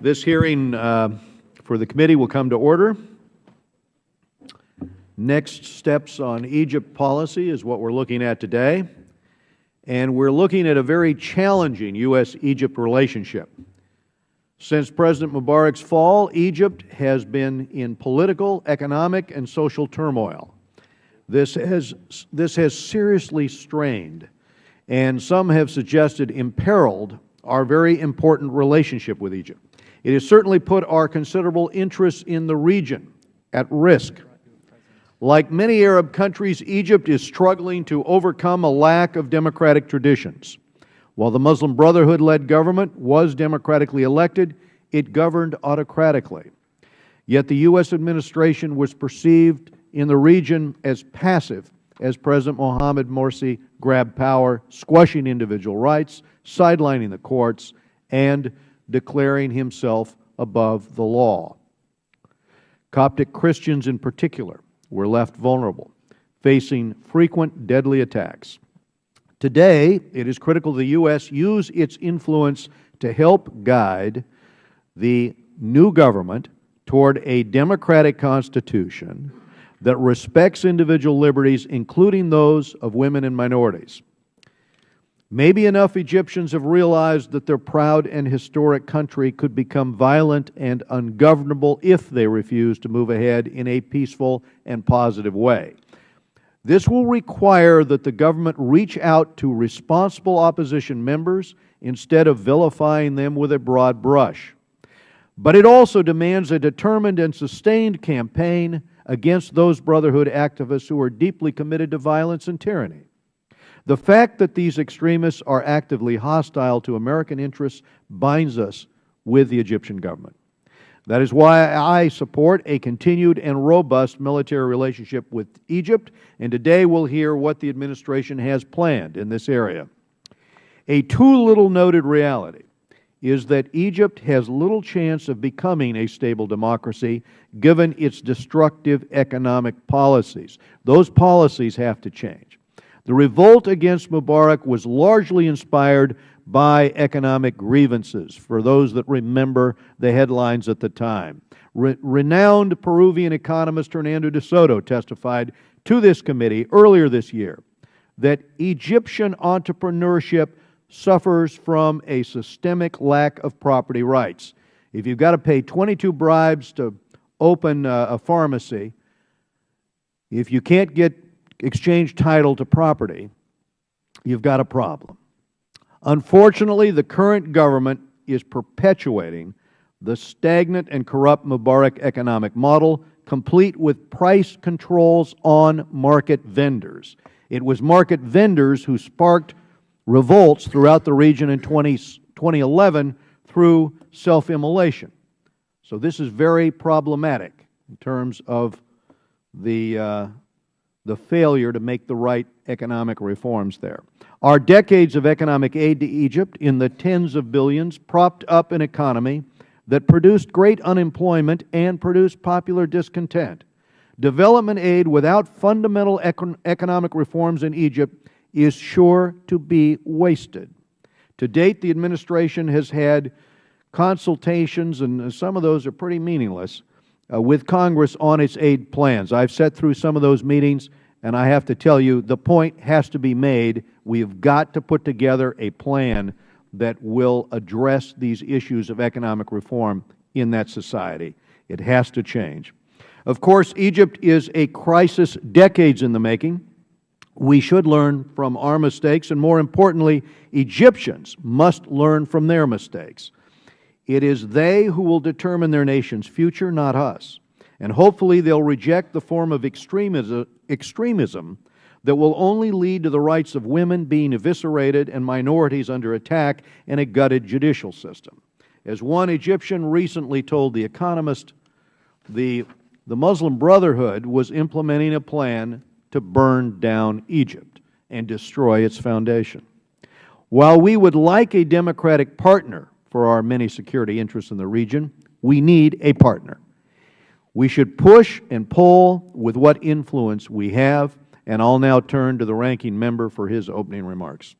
This hearing for the committee will come to order. Next steps on Egypt policy is what we're looking at today. And we're looking at a very challenging U.S.-Egypt relationship. Since President Mubarak's fall, Egypt has been in political, economic, and social turmoil. This has seriously strained, and some have suggested imperiled, our very important relationship with Egypt. It has certainly put our considerable interests in the region at risk. Like many Arab countries, Egypt is struggling to overcome a lack of democratic traditions. While the Muslim Brotherhood-led government was democratically elected, it governed autocratically. Yet the U.S. administration was perceived in the region as passive as President Mohamed Morsi grabbed power, squashing individual rights, sidelining the courts, and declaring himself above the law. Coptic Christians in particular were left vulnerable, facing frequent deadly attacks. Today, it is critical the U.S. use its influence to help guide the new government toward a democratic constitution that respects individual liberties, including those of women and minorities. Maybe enough Egyptians have realized that their proud and historic country could become violent and ungovernable if they refuse to move ahead in a peaceful and positive way. This will require that the government reach out to responsible opposition members instead of vilifying them with a broad brush. But it also demands a determined and sustained campaign against those Brotherhood activists who are deeply committed to violence and tyranny. The fact that these extremists are actively hostile to American interests binds us with the Egyptian government. That is why I support a continued and robust military relationship with Egypt, and today we'll hear what the administration has planned in this area. A too little noted reality is that Egypt has little chance of becoming a stable democracy given its destructive economic policies. Those policies have to change. The revolt against Mubarak was largely inspired by economic grievances, for those that remember the headlines at the time. Renowned Peruvian economist Hernando de Soto testified to this committee earlier this year that Egyptian entrepreneurship suffers from a systemic lack of property rights. If you've got to pay 22 bribes to open a pharmacy, if you can't get exchange title to property, you've got a problem. Unfortunately, the current government is perpetuating the stagnant and corrupt Mubarak economic model, complete with price controls on market vendors. It was market vendors who sparked revolts throughout the region in 2011 through self-immolation. So this is very problematic in terms of the failure to make the right economic reforms there. Our decades of economic aid to Egypt in the tens of billions propped up an economy that produced great unemployment and produced popular discontent. Development aid without fundamental economic reforms in Egypt is sure to be wasted. To date, the administration has had consultations, and some of those are pretty meaningless, with Congress on its aid plans. I've sat through some of those meetings, and I have to tell you, the point has to be made. We've got to put together a plan that will address these issues of economic reform in that society. It has to change. Of course, Egypt is a crisis decades in the making. We should learn from our mistakes, and more importantly, Egyptians must learn from their mistakes. It is they who will determine their nation's future, not us. And hopefully they'll reject the form of extremism that will only lead to the rights of women being eviscerated and minorities under attack and a gutted judicial system. As one Egyptian recently told The Economist, the Muslim Brotherhood was implementing a plan to burn down Egypt and destroy its foundation. While we would like a democratic partner for our many security interests in the region, we need a partner. We should push and pull with what influence we have, and I'll now turn to the ranking member for his opening remarks.